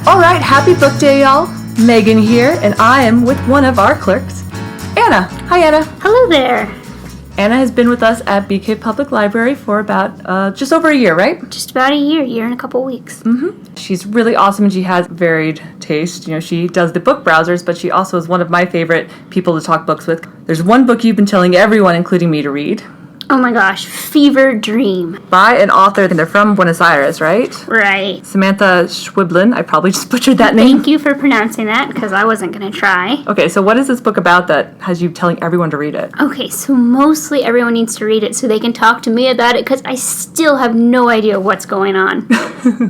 All right, happy book day, y'all. Megan here, and I am with one of our clerks, Anna. Hi, Anna. Hello there. Anna has been with us at BK Public Library for about just over a year, right? Just about a year and a couple weeks. Mm-hmm. She's really awesome, and she has varied taste. You know, she does the book browsers, but she also is one of my favorite people to talk books with. There's one book you've been telling everyone, including me, to read. Oh my gosh, Fever Dream. By an author, and they're from Buenos Aires, right? Right. Samanta Schweblin. I probably just butchered that name. Thank you for pronouncing that, because I wasn't going to try. Okay, so what is this book about that has you telling everyone to read it? Okay, so mostly everyone needs to read it so they can talk to me about it, because I still have no idea what's going on.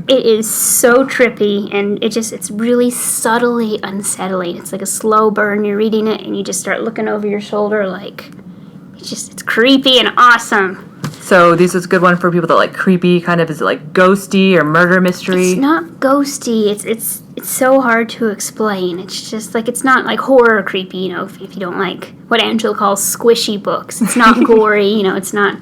It is so trippy, and it's really subtly unsettling. It's like a slow burn. You're reading it, and you just start looking over your shoulder like... It's creepy and awesome. So this is a good one for people that like creepy, kind of, is it like ghosty or murder mystery? It's not ghosty. It's so hard to explain. It's just like, it's not like horror creepy, you know, if you don't like what Angela calls squishy books. It's not gory, you know, it's not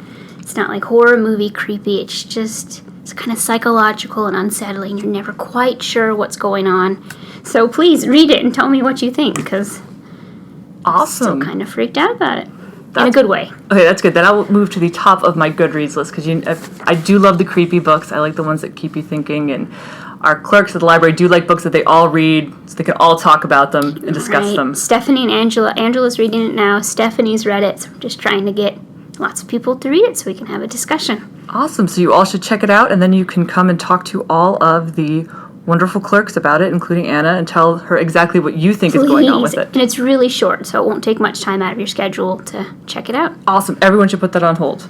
like horror movie creepy. It's kind of psychological and unsettling. You're never quite sure what's going on. So please read it and tell me what you think, because awesome. I'm still kind of freaked out about it. In a good way. Okay, that's good. Then I'll move to the top of my Goodreads list, because I do love the creepy books. I like the ones that keep you thinking, and our clerks at the library do like books that they all read, so they can all talk about them and discuss them. Stephanie and Angela's reading it now. Stephanie's read it, so I'm just trying to get lots of people to read it so we can have a discussion. Awesome. So you all should check it out, and then you can come and talk to all of the wonderful clerks about it, including Anna, and tell her exactly what you think is going on with it. And it's really short, so it won't take much time out of your schedule to check it out. Awesome. Everyone should put that on hold.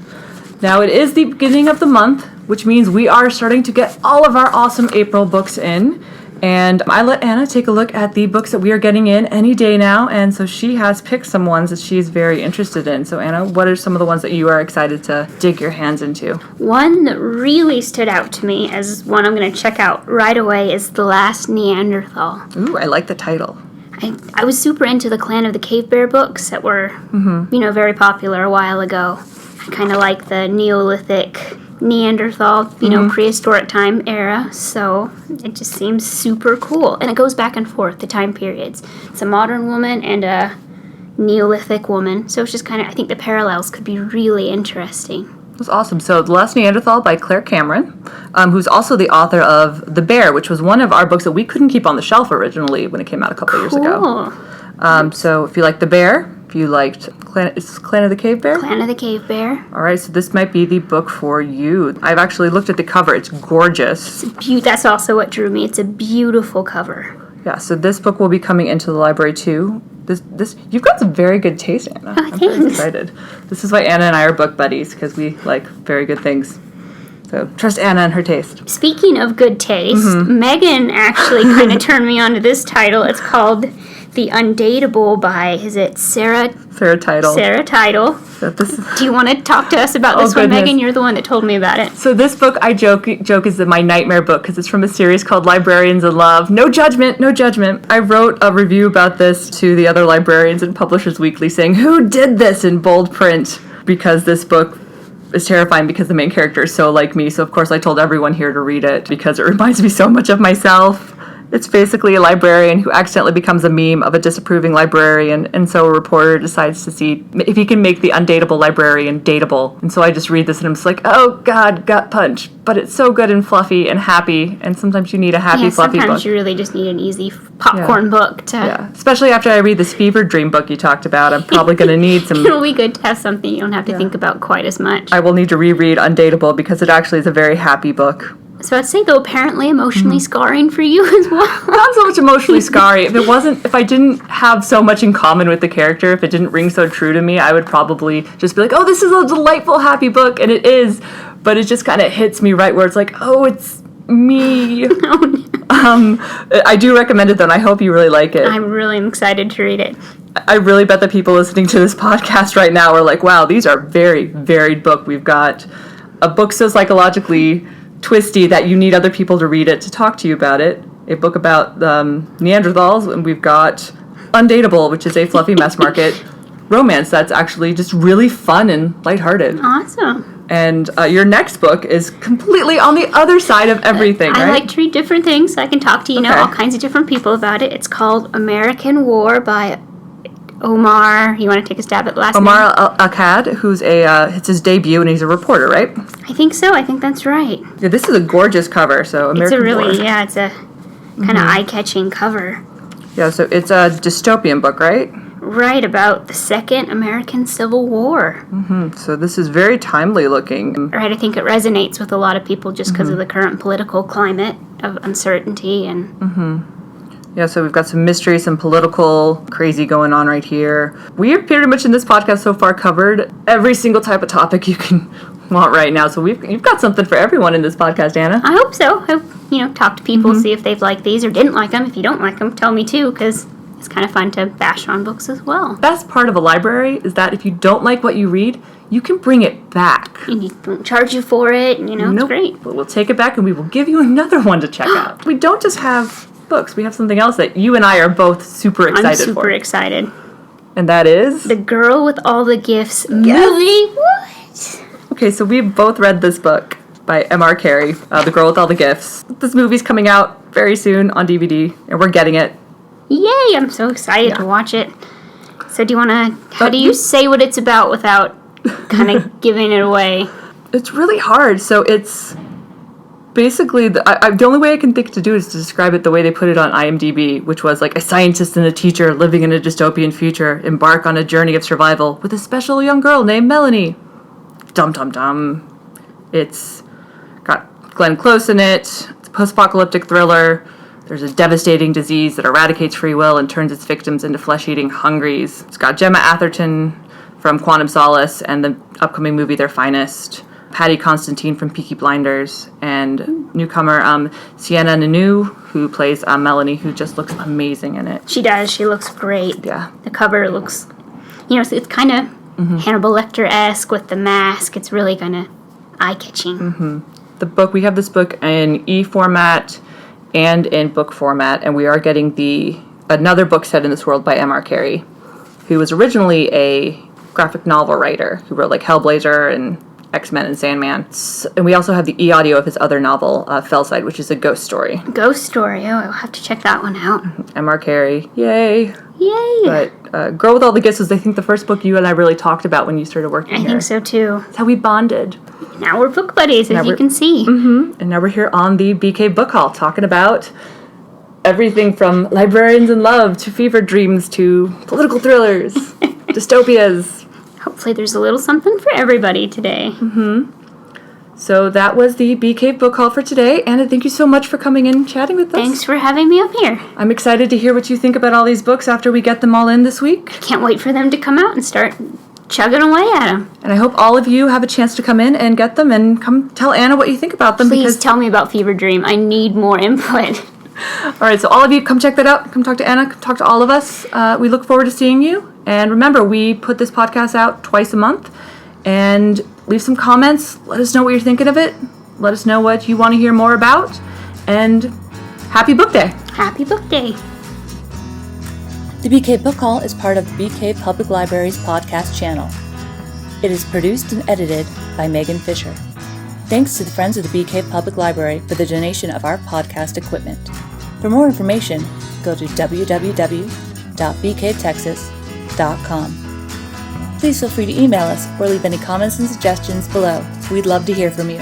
Now, it is the beginning of the month, which means we are starting to get all of our awesome April books in. And I let Anna take a look at the books that we are getting in any day now, and so she has picked some ones that she's very interested in. So Anna, what are some of the ones that you are excited to dig your hands into? One that really stood out to me as one I'm going to check out right away is The Last Neanderthal. Ooh, I like the title. I was super into the Clan of the Cave Bear books that were, very popular a while ago. I kind of like the Neolithic Neanderthal, prehistoric time era, so it just seems super cool. And it goes back and forth, the time periods. It's a modern woman and a Neolithic woman, so it's just kind of, I think the parallels could be really interesting. That's awesome. So The Last Neanderthal by Claire Cameron, who's also the author of The Bear, which was one of our books that we couldn't keep on the shelf originally when it came out a couple years ago. So if you like The Bear, if you liked Clan of the Cave Bear? Clan of the Cave Bear. All right, so this might be the book for you. I've actually looked at the cover. It's gorgeous. That's also what drew me. It's a beautiful cover. Yeah, so this book will be coming into the library too. This you've got some very good taste, Anna. Oh, I'm very excited. This is why Anna and I are book buddies, because we like very good things. So trust Anna and her taste. Speaking of good taste, Megan actually kind of turned me on to this title. It's called The Undateable by, is it Sarah Tidal. Do you want to talk to us about this one, Megan? You're the one that told me about it. So this book, I joke is my nightmare book, because it's from a series called Librarians in Love. No judgment, no judgment. I wrote a review about this to the other librarians in Publishers Weekly saying, who did this, in bold print? Because this book is terrifying, because the main character is so like me. So of course I told everyone here to read it, because it reminds me so much of myself. It's basically a librarian who accidentally becomes a meme of a disapproving librarian, and so a reporter decides to see if he can make the undateable librarian dateable. And so I just read this and I'm just like, oh God, gut punch. But it's so good and fluffy and happy, and sometimes you need a happy, fluffy book. Sometimes you really just need an easy popcorn book to... Yeah, especially after I read this Fever Dream book you talked about. I'm probably going to need some... It'll be good to have something you don't have to think about quite as much. I will need to reread Undateable, because it actually is a very happy book. So I'd say, though, apparently emotionally scarring for you as well. Not so much emotionally scarring. If I didn't have so much in common with the character, if it didn't ring so true to me, I would probably just be like, oh, this is a delightful, happy book, and it is. But it just kind of hits me right where it's like, oh, it's me. I do recommend it, though, and I hope you really like it. I'm really excited to read it. I really bet the people listening to this podcast right now are like, wow, these are very varied book. We've got a book so psychologically twisty that you need other people to read it to talk to you about it. A book about Neanderthals, and we've got Undateable, which is a fluffy mass market romance that's actually just really fun and lighthearted. Awesome. And your next book is completely on the other side of everything, right? I like to read different things. I can talk to, Okay. all kinds of different people about it. It's called American War by Omar. You want to take a stab at last name? Omar Akkad, who's it's his debut, and he's a reporter, right? I think so. I think that's right. Yeah, this is a gorgeous cover. So American War. It's a kind of eye-catching cover. Yeah, so it's a dystopian book, right? Right, about the Second American Civil War. So this is very timely looking. Right, I think it resonates with a lot of people just because of the current political climate of uncertainty and... Yeah, so we've got some mystery, some political crazy going on right here. We have pretty much in this podcast so far covered every single type of topic you can want right now. So you've got something for everyone in this podcast, Anna. I hope so. Talk to people, see if they've liked these or didn't like them. If you don't like them, tell me too, because it's kind of fun to bash on books as well. Best part of a library is that if you don't like what you read, you can bring it back. And you don't charge you for it, and it's great. But we'll take it back and we will give you another one to check out. We don't just have books, we have something else that you and I are both super excited I'm super excited. And that is? The Girl with All the Gifts movie. What? Okay, so we've both read this book by M.R. Carey, The Girl with All the Gifts. This movie's coming out very soon on DVD, and we're getting it. Yay, I'm so excited to watch it. So do you want to, how do you say what it's about without kind of giving it away? It's really hard. So it's basically, the only way I can think to do is to describe it the way they put it on IMDb, which was like a scientist and a teacher living in a dystopian future embark on a journey of survival with a special young girl named Melanie. Dum dum dum. It's got Glenn Close in it. It's a post-apocalyptic thriller. There's a devastating disease that eradicates free will and turns its victims into flesh-eating hungries. It's got Gemma Atherton from Quantum Solace and the upcoming movie Their Finest, Patty Constantine from Peaky Blinders, and newcomer Sienna Nanu, who plays Melanie, who just looks amazing in it. She does. She looks great. Yeah. The cover looks, it's kind of Hannibal Lecter-esque with the mask. It's really kind of eye-catching. The book, we have this book in e-format and in book format, and we are getting another book set in this world by M.R. Carey, who was originally a graphic novel writer who wrote like Hellblazer and X-Men and Sandman. And we also have the e-audio of his other novel, Fellside, which is a ghost story. Ghost story. Oh, I'll have to check that one out. M.R. Carey. Yay. Yay. But Girl with All the Gifts was, I think, the first book you and I really talked about when you started working here. I think so, too. That's how we bonded. Now we're book buddies, as you can see. And now we're here on the BK Book Hall talking about everything from Librarians in Love to Fever Dreams to political thrillers, dystopias. Hopefully there's a little something for everybody today. So that was the BK Book Hall for today. Anna, thank you so much for coming in and chatting with us. Thanks for having me up here. I'm excited to hear what you think about all these books after we get them all in this week. Can't wait for them to come out and start chugging away at them. And I hope all of you have a chance to come in and get them and come tell Anna what you think about them. Please tell me about Fever Dream. I need more input. All right, so all of you, come check that out. Come talk to Anna. Come talk to all of us. We look forward to seeing you. And remember, we put this podcast out twice a month. And leave some comments. Let us know what you're thinking of it. Let us know what you want to hear more about. And happy book day. Happy Book Day. The BK Book Hall is part of the BK Public Library's podcast channel. It is produced and edited by Megan Fisher. Thanks to the Friends of the BK Public Library for the donation of our podcast equipment. For more information, go to www.bktexas.com. Please feel free to email us or leave any comments and suggestions below. We'd love to hear from you.